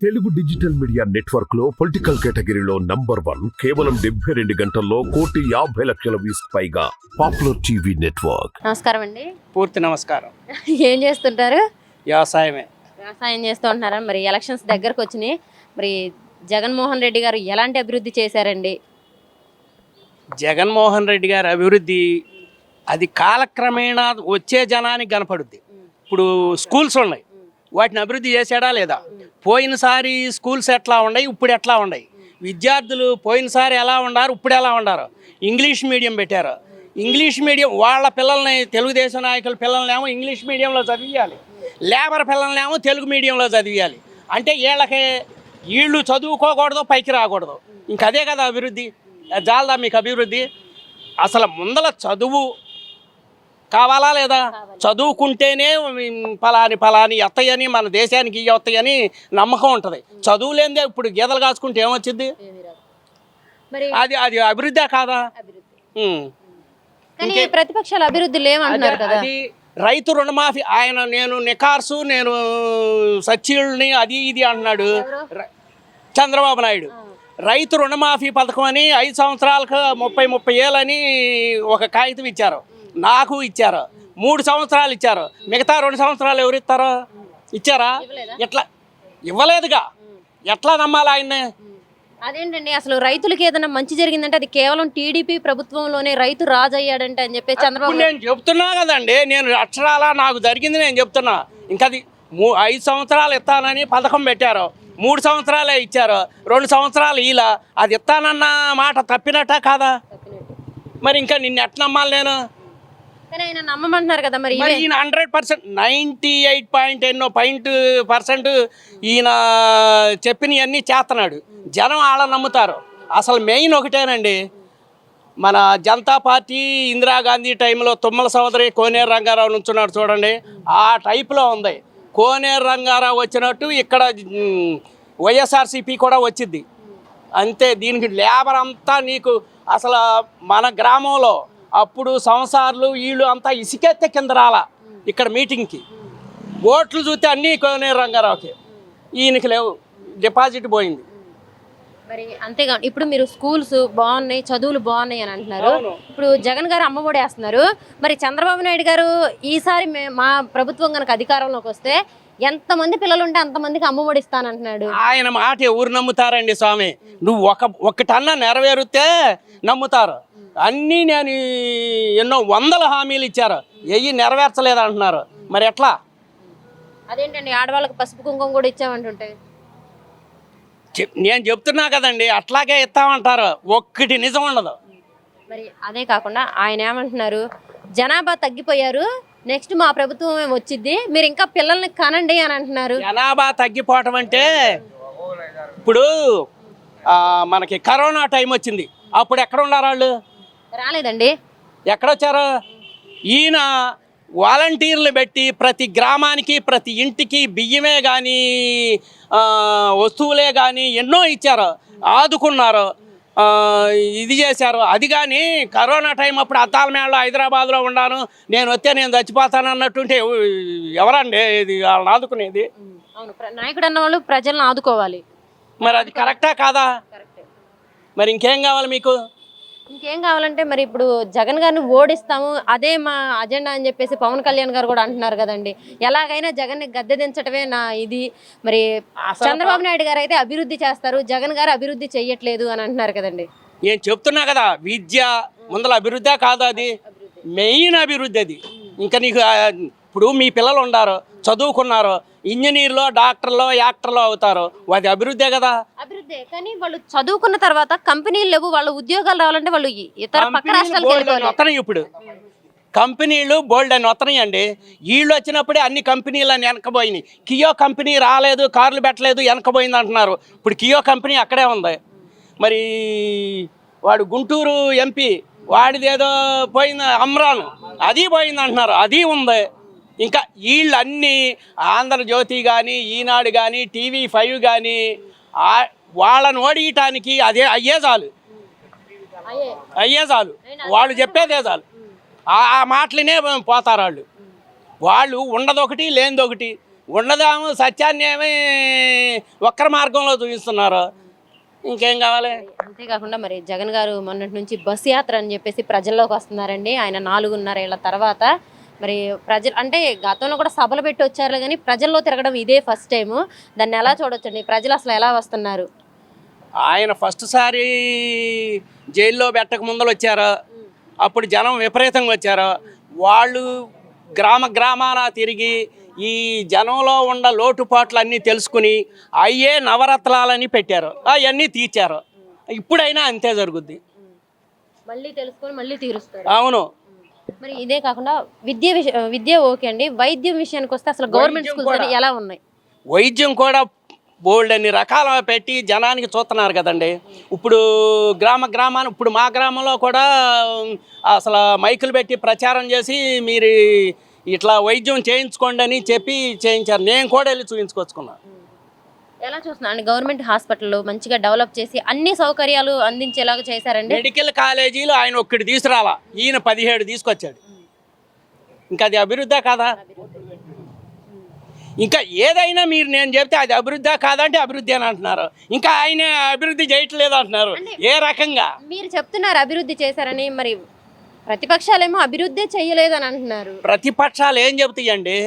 Telugu digital media network లో political కేటగిరీలో number 1 కేవలం 72 గంటల్లో 1,50,00,000 వ్యూస్ పైగా పాపులర్ టీవీ నెట్వర్క్. నమస్కారం అండి. పూర్తి నమస్కారం. ఏం చేస్తుంటారు? వ్యవసాయమే. వ్యవసాయం చేస్తూ ఉంటున్నారా? మరి ఎలక్షన్స్ దగ్గరకు వచ్చినాయి. మరి జగన్మోహన్ రెడ్డి గారు ఎలాంటి అభివృద్ధి చేశారండి? జగన్మోహన్ రెడ్డి గారి అభివృద్ధి అది కాలక్రమేణా వచ్చే జనానికి కనపడుద్ది. ఇప్పుడు స్కూల్స్ ఉన్నాయి, వాటిని అభివృద్ధి చేశాడా లేదా? పోయినసారి స్కూల్స్ ఎట్లా ఉన్నాయి, ఇప్పుడు ఎట్లా ఉన్నాయి? విద్యార్థులు పోయినసారి ఎలా ఉన్నారు, ఇప్పుడు ఎలా ఉన్నారు? ఇంగ్లీష్ మీడియం పెట్టారు. ఇంగ్లీష్ మీడియం వాళ్ళ పిల్లల్ని, తెలుగుదేశం నాయకుల పిల్లల్నేమో ఇంగ్లీష్ మీడియంలో చదివియాలి, లేబర్ పిల్లల్నేమో తెలుగు మీడియంలో చదివియాలి. అంటే వీళ్ళు చదువుకోకూడదు, పైకి రాకూడదు. ఇంకదే కదా అభివృద్ధి. జాలదా మీకు అభివృద్ధి? అసలు ముందల చదువు కావాలా లేదా? చదువుకుంటేనే ఫలాని ఎత్తయని, మన దేశానికి ఎత్తయని నమ్మకం ఉంటుంది. చదువు లేదే ఇప్పుడు గీతలు కాసుకుంటే ఏమొచ్చింది? అది అది అభివృద్ధి కాదా? కానీ ప్రతిపక్షాలు అభివృద్ధి లేవంటున్నారు కదా. అది రైతు రుణమాఫీ నేను నికార్సు, నేను సచ్చిల్ని, అది ఇది అంటున్నాడు చంద్రబాబు నాయుడు. రైతు రుణమాఫీ పథకం అని 5 సంవత్సరాలకు 30 ఏళ్ళని ఒక కాగితం ఇచ్చారు, నాకు ఇచ్చారు. 3 సంవత్సరాలు ఇచ్చారు, మిగతా 2 సంవత్సరాలు ఎవరు ఇస్తారో? ఇచ్చారా? ఎట్లా ఇవ్వలేదుగా, ఎట్లా నమ్మాలి ఆయన్ని? అదేంటండి, అసలు రైతులకి ఏదైనా మంచి జరిగిందంటే అది కేవలం టీడీపీ ప్రభుత్వంలోనే రైతు రాజు అయ్యాడంటే అని చెప్పి చంద్రబాబు. నేను చెప్తున్నా కదండి, నేను అక్షరాలా నాకు జరిగింది నేను చెప్తున్నా. ఇంకా అది 5 సంవత్సరాలు ఇస్తానని పథకం పెట్టారు, 3 సంవత్సరాలే ఇచ్చారు, 2 సంవత్సరాలు ఇలా. అది ఇస్తానన్న మాట తప్పినట్ట కాదా? మరి ఇంకా నిన్ను ఎట్లా నమ్మాలి నేను? ఆయన నమ్మమంటున్నారు కదా. మరి ఈయన 100% 98.8% ఈయన చెప్పినవన్నీ చేస్తున్నాడు. జనం వాళ్ళని నమ్ముతారు. అసలు మెయిన్ ఒకటేనండి, మన జనతా పార్టీ ఇందిరాగాంధీ టైంలో తుమ్మల సోదరి కోనేరు రంగారావు నుంచున్నాడు చూడండి, ఆ టైప్లో ఉంది. కోనేరు రంగారావు వచ్చినట్టు ఇక్కడ వైఎస్ఆర్సీపీ కూడా వచ్చింది అంతే. దీనికి లేబర్ అంతా నీకు అసలు మన గ్రామంలో అప్పుడు సంవత్సరాలు వీళ్ళు అంతా ఇసుకెత్తే కింద రాలా. ఇక్కడ మీటింగ్కి ఓట్లు చూస్తే అన్నీ కోనేరు రంగారావుకి, ఈయనకి లేవు, డిపాజిట్ పోయింది. మరి అంతేగా ఇప్పుడు మీరు స్కూల్స్ బాగున్నాయి, చదువులు బాగున్నాయి అని అంటున్నారు. ఇప్పుడు జగన్ గారు అమ్మఒడి వేస్తున్నారు. మరి చంద్రబాబు నాయుడు గారు ఈసారి మా ప్రభుత్వం కనుక అధికారంలోకి వస్తే ఎంతమంది పిల్లలు ఉంటే అంతమందికి అమ్మఒడి ఇస్తానంటున్నాడు. ఆయన మాట ఎవరు నమ్ముతారండి స్వామి? నువ్వు ఒకటన్నా నెరవేరితే నమ్ముతారు. అన్నీ నేను ఎన్నో 100 హామీలు ఇచ్చారు, ఎయ్యి నెరవేర్చలేదు అంటున్నారు. మరి ఎట్లా? అదేంటండి, ఆడవాళ్ళకి పసుపు కుంకుమ కూడా ఇచ్చామంటుంటే. నేను చెప్తున్నా కదండి, అట్లాగే ఇస్తామంటారు, ఒక్కటి నిజం ఉండదు. మరి అదే కాకుండా ఆయన ఏమంటున్నారు, జనాభా తగ్గిపోయారు, నెక్స్ట్ మా ప్రభుత్వం వచ్చింది, మీరు ఇంకా పిల్లల్ని కనండి అని అంటున్నారు. జనాభా తగ్గిపోవటం అంటే ఇప్పుడు మనకి కరోనా టైం వచ్చింది, అప్పుడు ఎక్కడ ఉన్నారు వాళ్ళు? రాలేదండి. ఎక్కడొచ్చారు? ఈయన వాలంటీర్లు పెట్టి ప్రతి గ్రామానికి, ప్రతి ఇంటికి బియ్యమే కానీ వస్తువులే కానీ ఎన్నో ఇచ్చారు, ఆదుకున్నారు, ఇది చేశారు. అది కానీ కరోనా టైం అప్పుడు అద్దాల మేళలో హైదరాబాద్లో ఉన్నాను, నేను వస్తే నేను చచ్చిపోతాను అన్నట్టుంటే ఎవరండి ఇది వాళ్ళని ఆదుకునేది? అవును, నాయకుడు అన్న వాళ్ళు ప్రజలను ఆదుకోవాలి. మరి అది కరెక్టా కాదా? మరి ఇంకేం కావాలి మీకు? ఇంకేం కావాలంటే మరి ఇప్పుడు జగన్ గారిని ఓడిస్తాము, అదే మా అజెండా అని చెప్పేసి పవన్ కళ్యాణ్ గారు కూడా అంటున్నారు కదండి. ఎలాగైనా జగన్ని గద్దె దించడమే నా ఇది. మరి చంద్రబాబు నాయుడు గారు అయితే అభివృద్ధి చేస్తారు, జగన్ గారు అభివృద్ధి చెయ్యట్లేదు అని అంటున్నారు కదండి. నేను చెప్తున్నా కదా, విద్య ముందల అభివృద్ధి కాదు, అది మెయిన్ అభివృద్ధి. అది ఇంకా నీకు ఇప్పుడు మీ పిల్లలు ఉన్నారు, చదువుకున్నారు, ఇంజనీర్లో, డాక్టర్లో, యాక్టర్లో అవుతారు, అది అభివృద్ధే కదా. అభివృద్ధి. కానీ వాళ్ళు చదువుకున్న తర్వాత కంపెనీలు లేవు, వాళ్ళ ఉద్యోగాలు రావాలంటే వాళ్ళు ఇతర పక్క రాష్ట్రాలకు వస్తున్నాయి. ఇప్పుడు కంపెనీలు బోల్డ్ అని వస్తున్నాయండి. వీళ్ళు వచ్చినప్పుడే అన్ని కంపెనీలు అని వెనకపోయినాయి. కియో కంపెనీ రాలేదు, కార్లు పెట్టలేదు, వెనకపోయింది అంటున్నారు. ఇప్పుడు కియో కంపెనీ అక్కడే ఉంది. మరి వాడు గుంటూరు ఎంపీ వాడిదేదో పోయింది, అమ్రాన్, అది పోయింది అంటున్నారు, అది ఉంది. ఇంకా వీళ్ళన్నీ ఆంధ్రజ్యోతి కానీ, ఈనాడు కానీ, TV5 కానీ వాళ్ళని ఓడియటానికి అయ్యే చాలు, వాళ్ళు చెప్పేదే చాలు. ఆ మాటలనే పోతారు వాళ్ళు. ఉండదొకటి లేనిదొకటి. ఉన్నదాము సత్యాన్ని ఏమి వక్ర మార్గంలో చూపిస్తున్నారు. ఇంకేం కావాలి? అంతేకాకుండా మరి జగన్ గారు మొన్నటి నుంచి బస్ యాత్ర అని చెప్పేసి ప్రజల్లోకి వస్తున్నారండి. ఆయన 4.5 ఏళ్ల తర్వాత మరి ప్రజలు అంటే గతంలో కూడా సభలు పెట్టి వచ్చారు కానీ ప్రజల్లో తిరగడం ఇదే ఫస్ట్ టైము. దాన్ని ఎలా చూడొచ్చండి? ప్రజలు అసలు ఎలా వస్తున్నారు? ఆయన ఫస్ట్ సారి జైల్లో పెట్టక ముందలు వచ్చారు, అప్పుడు జనం విపరీతంగా వచ్చారు. వాళ్ళు గ్రామాన తిరిగి ఈ జనంలో ఉన్న లోటుపాట్లు అన్నీ తెలుసుకుని అయ్యే నవరత్నాలని పెట్టారు, అవన్నీ తీర్చారు. ఇప్పుడైనా అంతే జరుగుద్ది. మళ్ళీ తెలుసుకొని మళ్ళీ తీరుస్తారు. అవును. మరి ఇదే కాకుండా విద్య ఓకే అండి, వైద్యం విషయానికి వస్తే అసలు గవర్నమెంట్ స్కూల్స్ ఎలా ఉన్నాయి? వైద్యం కూడా బోల్డ్ అన్ని రకాల పెట్టి జనానికి చూస్తున్నారు కదండి. ఇప్పుడు గ్రామాన్ని ఇప్పుడు మా గ్రామంలో కూడా అసలు మైకులు పెట్టి ప్రచారం చేసి మీరు ఇట్లా వైద్యం చేయించుకోండి అని చెప్పి చేయించారు. నేను కూడా వెళ్ళి చూపించుకొచ్చుకున్నాను. ఎలా చూస్తున్నా అండి? గవర్నమెంట్ హాస్పిటల్లో మంచిగా డెవలప్ చేసి అన్ని సౌకర్యాలు అందించేలాగా చేశారండి. మెడికల్ కాలేజీలు ఆయన ఒక్కటి తీసుకురాలా, ఈయన 17 తీసుకొచ్చాడు. ఇంకా అది అభివృద్ధా కాదా? ఇంకా ఏదైనా మీరు నేను చెప్తే అది అభివృద్ధా కాదంటే అభివృద్ధి అని అంటున్నారు. ఇంకా ఆయన అభివృద్ధి చేయట్లేదు అంటున్నారు. ఏ రకంగా? మీరు చెప్తున్నారు అభివృద్ధి చేశారని, మరి ప్రతిపక్షాలేమో అభివృద్ధి చేయలేదు అని అంటున్నారు. ప్రతిపక్షాలు ఏం చెబుతాయండి?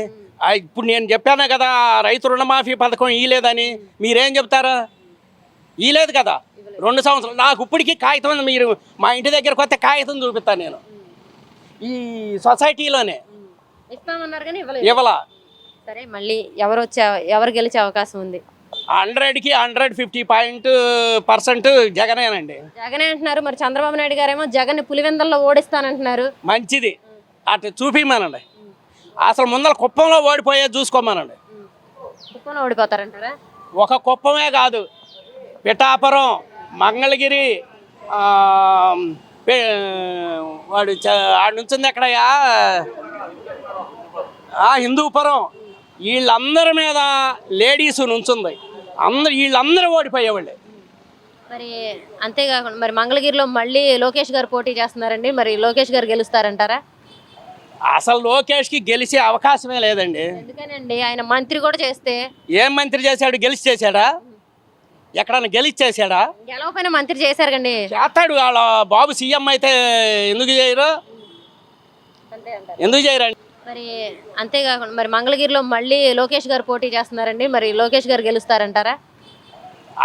ఇప్పుడు నేను చెప్పాను కదా రైతు రుణమాఫీ పథకం ఇయలేదని, మీరేం చెప్తారా? ఇయలేదు కదా 2 సంవత్సరాలు. నాకు ఇప్పటికీ కాగితం, మీరు మా ఇంటి దగ్గరకు వస్తే కాగితం చూపిస్తాను నేను. ఈ సొసైటీలోనే ఇస్తామన్నారు కానీ ఇవ్వలా. సరే, మళ్ళీ ఎవరు గెలిచే అవకాశం ఉంది? 100కి 150% జగనేనండి. జగనే అంటున్నారు. మరి చంద్రబాబు నాయుడు గారేమో జగన్ పులివెందల్లో ఓడిస్తానంటున్నారు. మంచిది, అటు చూపిమానండి. అసలు ముందర కుప్పంలో ఓడిపోయేది చూసుకోమానండి. కుప్పంలో ఓడిపోతారంటారా? ఒక కుప్పమే కాదు, పిఠాపురం, మంగళగిరి, వాడు ఆడ నుంచింది ఎక్కడయ్యా, హిందూపురం, వీళ్ళందరి మీద లేడీస్ నుంచుంది. వీళ్ళందరూ ఓడిపోయేవాళ్ళే. మరి అంతేకాకుండా మరి మంగళగిరిలో మళ్ళీ లోకేష్ గారు పోటీ చేస్తున్నారండి. మరి లోకేష్ గారు గెలుస్తారంటారా? అసలు లోకేష్కి గెలిచే అవకాశమే లేదండి. ఎందుకనండి? ఆయన మంత్రి కూడా చేస్తే. ఏం మంత్రి చేశాడు? గెలిచి చేశాడా? ఎక్కడన్నా గెలిచి చేశాడా? గెలవపోయినా మంత్రి చేశారు కండి. చేస్తాడు. వాళ్ళ బాబు సీఎం అయితే ఎందుకు చేయరు? ఎందుకు చేయరండి? మరి అంతేకాకుండా మరి మంగళగిరిలో మళ్ళీ లోకేష్ గారు పోటీ చేస్తున్నారండి. మరి లోకేష్ గారు గెలుస్తారంటారా?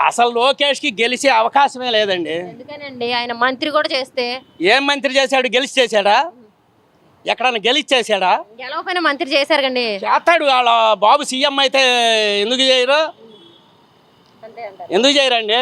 అసలు లోకేష్కి గెలిచే అవకాశమే లేదండి. ఎందుకనండి? ఆయన మంత్రి కూడా చేస్తే. ఏం మంత్రి చేశాడు? గెలిచి చేశాడా? ఎక్కడన్నా గెలిచి చేశాడా? గెలవపోయినా మంత్రి చేశారు కండి. చేస్తాడు. వాళ్ళ బాబు సీఎం అయితే ఎందుకు చేయరు? ఎందుకు చేయరండి?